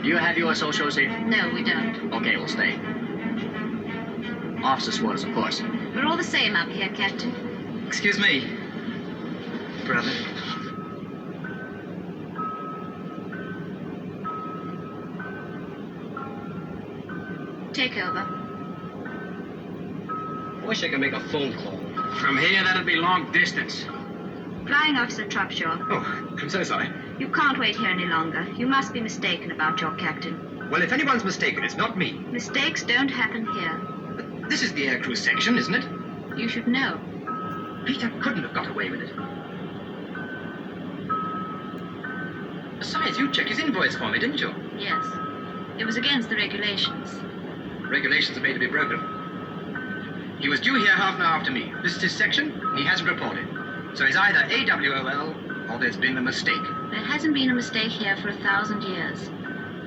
Do you have your social safe? No, we don't. Okay, we'll stay. Officers' quarters, of course. We're all the same up here, Captain. Excuse me, brother. Take over. I wish I could make a phone call. From here, that'll be long distance. Flying Officer Trubshaw, Oh, I'm so sorry. you can't wait here any longer. You must be mistaken about your captain. Well, if anyone's mistaken, it's not me. Mistakes don't happen here. But this is the aircrew section, isn't it? You should know. Peter couldn't have got away with it. Besides, you checked his invoice for me, didn't you? Yes. It was against the regulations. Regulations are made to be broken. He was due here half an hour after me. This is his section. He hasn't reported. So he's either AWOL or there's been a mistake. There hasn't been a mistake here for 1,000 years.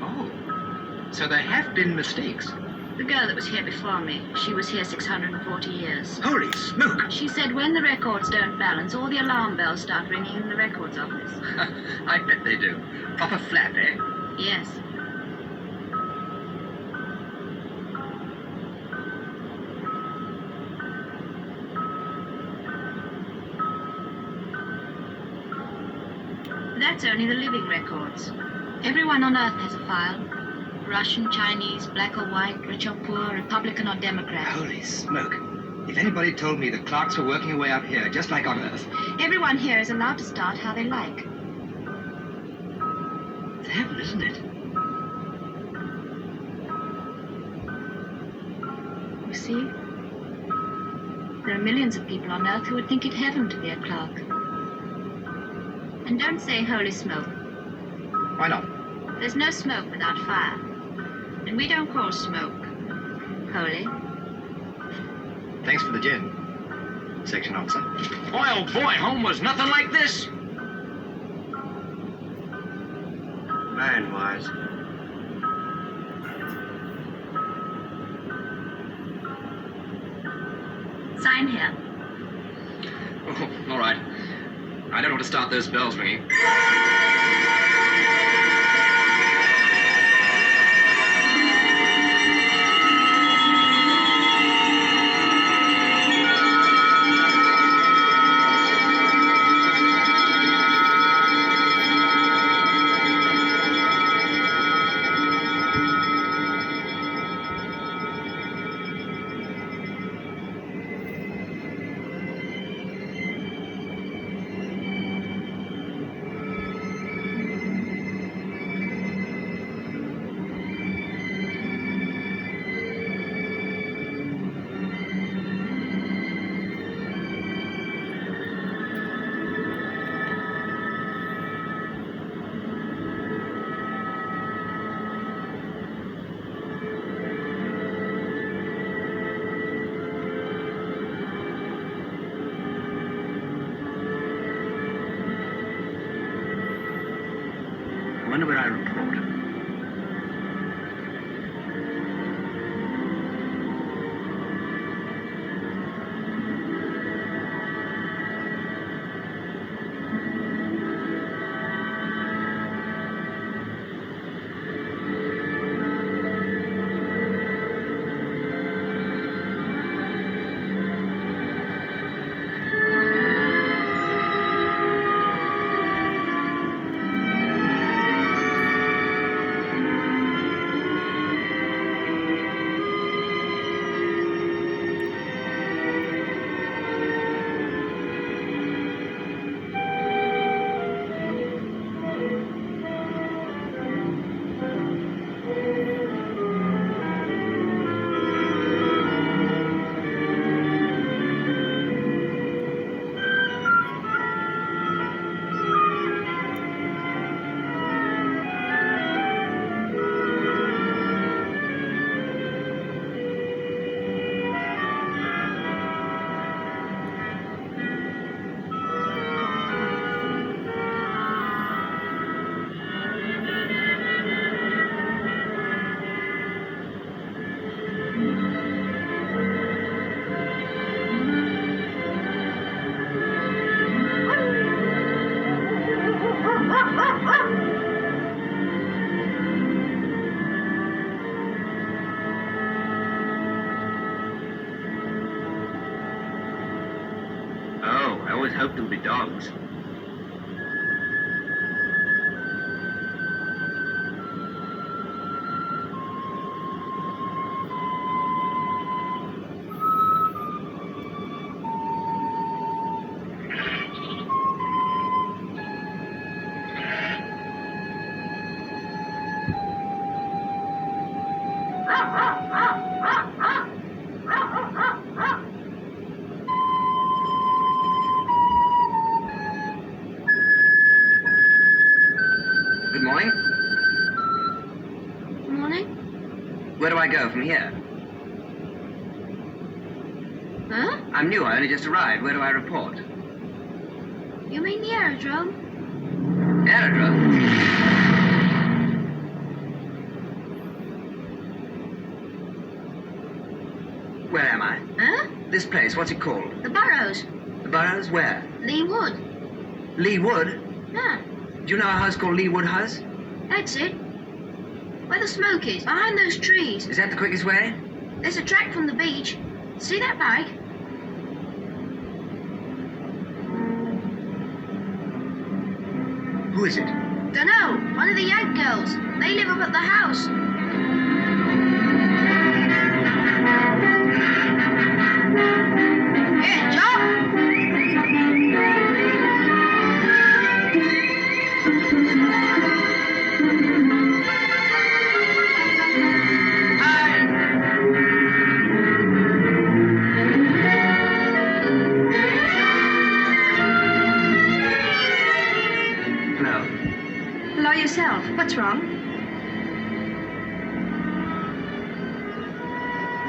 Oh. So there have been mistakes. The girl that was here before me, she was here 640 years. Holy smoke! She said when the records don't balance, all the alarm bells start ringing in the records office. I bet they do. Proper flap, eh? Yes. That's only the living records. Everyone on Earth has a file. Russian, Chinese, black or white, rich or poor, Republican or Democrat. Holy smoke. If anybody told me the clerks were working away up here, just like on Earth. Everyone here is allowed to start how they like. It's heaven, isn't it? You see? There are millions of people on Earth who would think it heaven to be a clerk. And don't say holy smoke. Why not? There's no smoke without fire. And we don't call smoke holy. Thanks for the gin, section officer. Boy, oh boy, home was nothing like this. Man-wise. Sign here. Oh, all right. I don't know how to start those bells ringing. When will I report? Let's hope there'll be dogs. Good morning. Morning? Where do I go from here? Huh? I'm new. I only just arrived. Where do I report? You mean the aerodrome? Aerodrome? Where am I? Huh? This place, what's it called? The Burrows. The Burrows? Where? Lee Wood. Lee Wood? Huh? Do you know a house called Lee Wood House? That's it. Where the smoke is, behind those trees. Is that the quickest way? There's a track from the beach. See that bike? Who is it? Dunno. One of the Yank girls. They live up at the house. Here, Jock! Hello. Hello yourself. What's wrong?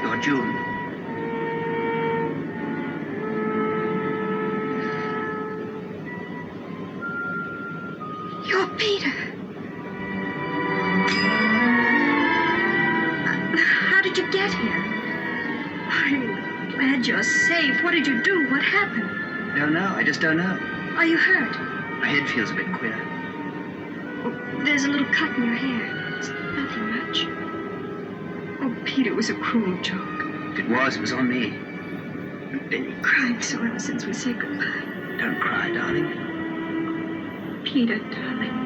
You're June. You're Peter. How did you get here? I'm glad you're safe. What did you do? What happened? Don't know. I just don't know. Are you hurt? My head feels a bit queer. Oh, there's a little cut in your hair. It's nothing much. Oh, Peter, it was a cruel joke. If it was on me. You've been crying so ever since we said goodbye. Don't cry, darling. Peter, darling.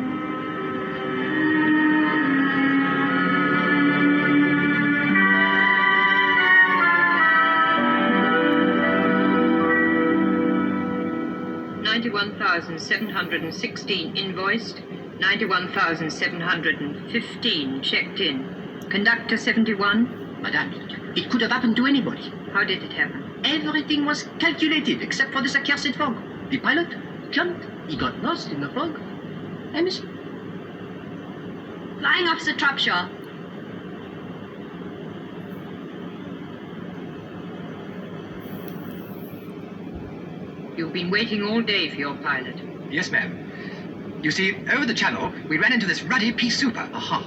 $91,716 invoiced, 91,715 checked in. Conductor 71. Madame, it could have happened to anybody. How did it happen? Everything was calculated except for this accursed fog. The pilot jumped. He got lost in the fog. I miss him. Flying Officer Trapshaw. You've been waiting all day for your pilot. Yes, ma'am. You see, over the channel, we ran into this ruddy pea souper. Aha.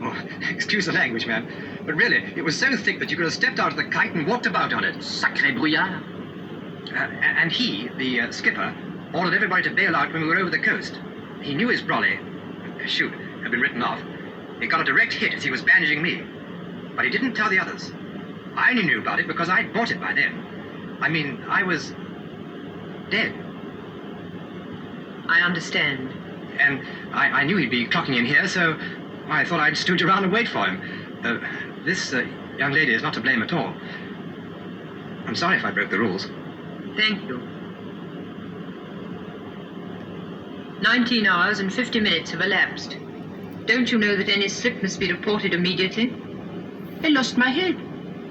Oh, excuse the language, ma'am. But really, it was so thick that you could have stepped out of the kite and walked about on it. Sacré brouillard. And he, the skipper, ordered everybody to bail out when we were over the coast. He knew his brolly, had been written off. He got a direct hit as he was bandaging me. But he didn't tell the others. I only knew about it because I'd bought it by then. I mean, I was dead. I understand. And I knew he'd be clocking in here, so I thought I'd stooge around and wait for him. This young lady is not to blame at all. I'm sorry if I broke the rules. Thank you. 19 hours and 50 minutes have elapsed. Don't you know that any slip must be reported immediately? I lost my head.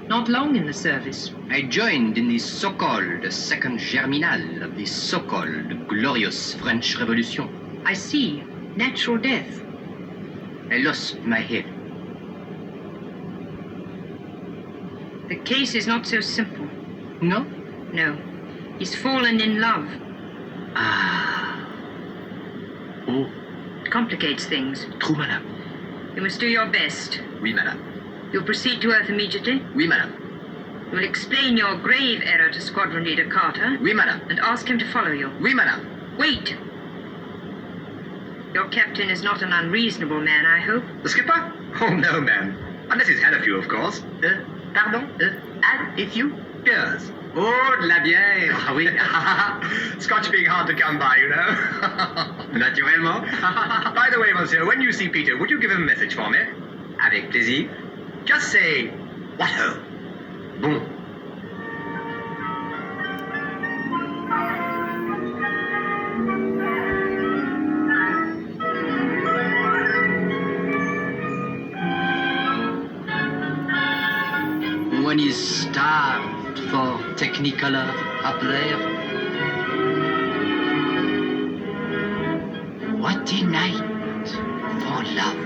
Not long in the service. I joined in the so-called second germinal of the so-called glorious French Revolution. I see. Natural death. I lost my head. The case is not so simple. No? No. He's fallen in love. Ah. Oh, It complicates things. true, madame. You must do your best. Oui, madame. You'll proceed to Earth immediately. Oui, madame. You'll explain your grave error to Squadron Leader Carter Oui, madame. and ask him to follow you. Oui, madame. Wait! Your captain is not an unreasonable man, I hope. The skipper? Oh, no, ma'am. Unless he's had a few, of course. Pardon? Had a few? Yes. Oh, de la bière. Ah oui. Scotch being hard to come by, you know. Naturellement. By the way, monsieur, when you see Peter, would you give him a message for me? Avec plaisir. Just say, what ho. Bon. One is starved for Technicolor up there. What a night for love.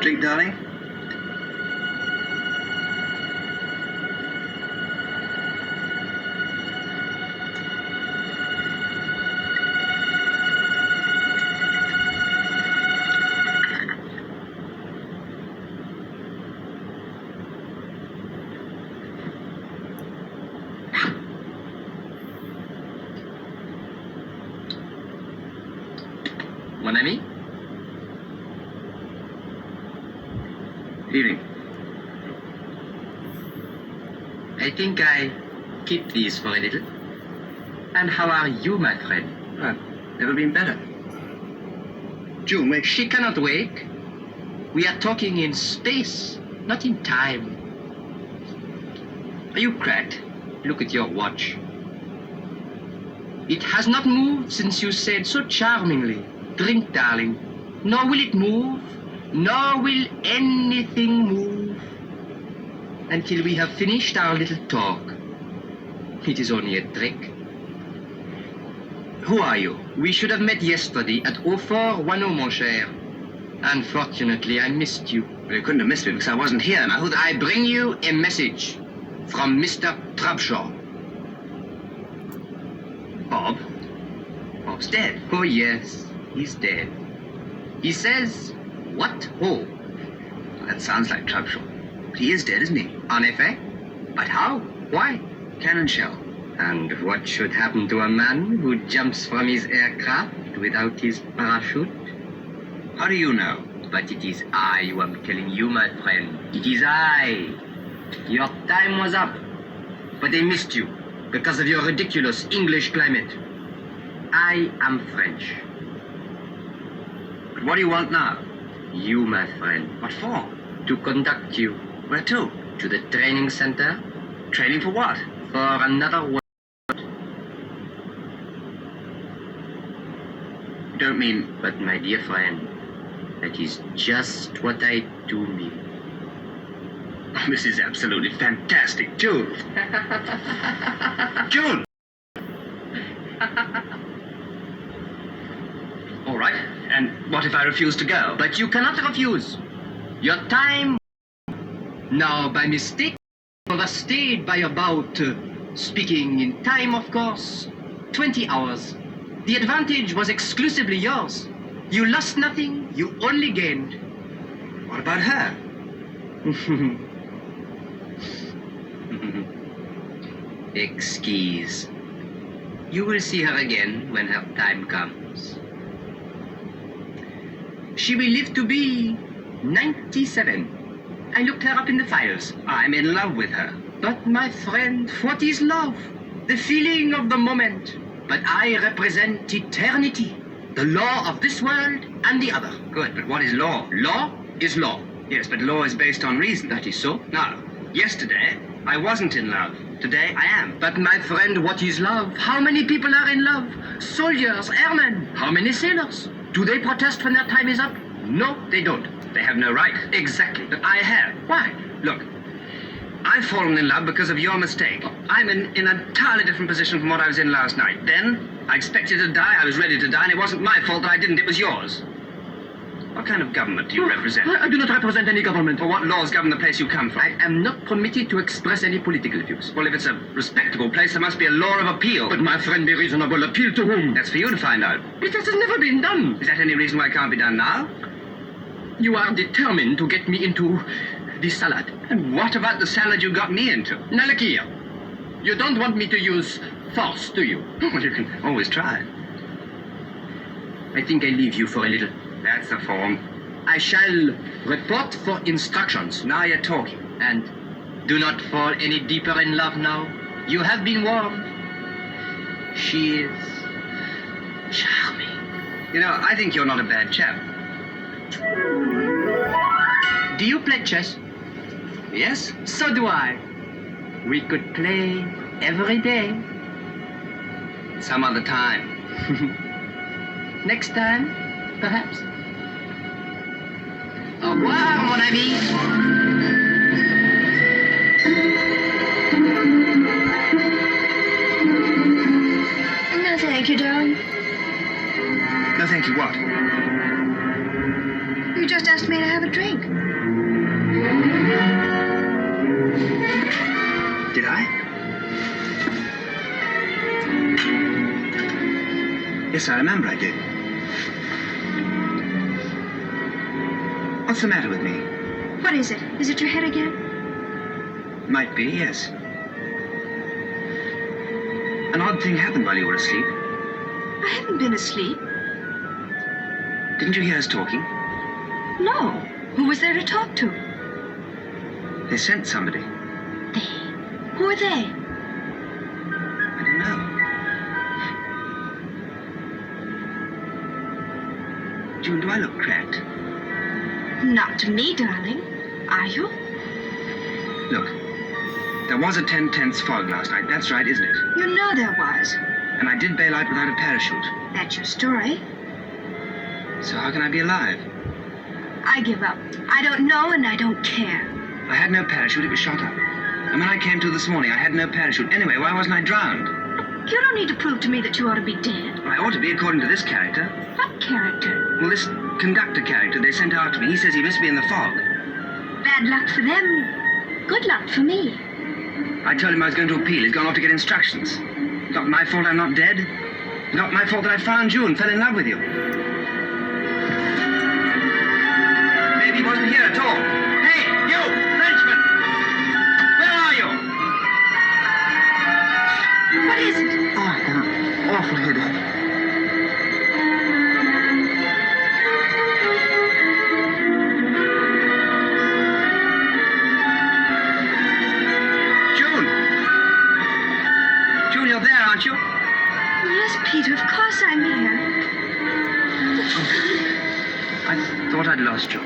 Drink, darling. Mon ami? Evening. I think I keep these for a little. And how are you, my friend? Never been better. June, wait. She cannot wake. We are talking in space, not in time. Are you cracked? Look at your watch. It has not moved since you said so charmingly, "Drink, darling." Nor will it move, nor will anything move until we have finished our little talk. It is only a trick. Who are you? We should have met yesterday at 0410, mon cher. Unfortunately, I missed you. Well, you couldn't have missed me because I wasn't here. Now, I bring you a message from Mr. Trubshaw. Bob? Bob's dead. Oh, yes, he's dead. He says, what ho? That sounds like Trubshaw. But he is dead, isn't he? En effet. But how? Why? Cannon shell. And what should happen to a man who jumps from his aircraft without his parachute? How do you know? But it is I who am telling you, my friend. It is I. Your time was up. But they missed you because of your ridiculous English climate. I am French. But what do you want now? You, my friend. What for? To conduct you. Where to? To the training center. Training for what? For another world. You don't mean... But, my dear friend, that is just what I do mean. Oh, this is absolutely fantastic. June! June! All right. And what if I refuse to go? But you cannot refuse. Your time... Now, by mistake, overstayed by about, speaking in time, of course, 20 hours. The advantage was exclusively yours. You lost nothing, you only gained. What about her? Excuse. You will see her again when her time comes. She will live to be 97. I looked her up in the files. I'm in love with her. But, my friend, what is love? The feeling of the moment. But I represent eternity, the law of this world and the other. Good, but what is law? Law is law. Yes, but law is based on reason. That is so. Now, yesterday, I wasn't in love. Today, I am. But my friend, what is love? How many people are in love? Soldiers, airmen. How many sailors? Do they protest when their time is up? No, they don't. They have no right. Exactly. But I have. Why? Look, I've fallen in love because of your mistake. I'm in an entirely different position from what I was in last night. Then, I expected to die, I was ready to die, and it wasn't my fault that I didn't, it was yours. What kind of government do you represent? I do not represent any government. Or what laws govern the place you come from? I am not permitted to express any political views. Well, if it's a respectable place, there must be a law of appeal. But my friend, be reasonable. Appeal to whom? That's for you to find out. It has never been done. Is that any reason why it can't be done now? You are determined to get me into the salad. And what about the salad you got me into? Now look here. You don't want me to use force, do you? Well, you can always try. I think I leave you for a little. That's the form. I shall report for instructions. Now you're talking. And do not fall any deeper in love now. You have been warned. She is charming. You know, I think you're not a bad chap. Do you play chess? Yes? So do I. We could play every day. Some other time. Next time, perhaps. Au revoir, mon ami. No, thank you, darling. No, thank you, what? You just asked me to have a drink. Did I? Yes, I remember I did. What's the matter with me? What is it? Is it your head again? Might be, yes. An odd thing happened while you were asleep. I haven't been asleep. Didn't you hear us talking? No. Who was there to talk to? They sent somebody. They. Who are they? I don't know. June, do I look cracked? Not to me, darling. Are you? Look, there was a 10/10 fog last night. That's right, isn't it? You know there was. And I did bail out without a parachute. That's your story. So how can I be alive? I give up. I don't know and I don't care. I had no parachute. It was shot up. And when I came to this morning, I had no parachute. Anyway, why wasn't I drowned? You don't need to prove to me that you ought to be dead. Well, I ought to be, according to this character. What character? Well, this conductor character they sent after me, he says he missed me in the fog. Bad luck for them. Good luck for me. I told him I was going to appeal. He's gone off to get instructions. It's not my fault I'm not dead. It's not my fault that I found you and fell in love with you. Maybe he wasn't here at all. Hey, you, Frenchman! Where are you? What is it? Oh, I got an awful headache. June, you're there, aren't you? Yes, Peter, of course I'm here. I thought I'd lost you.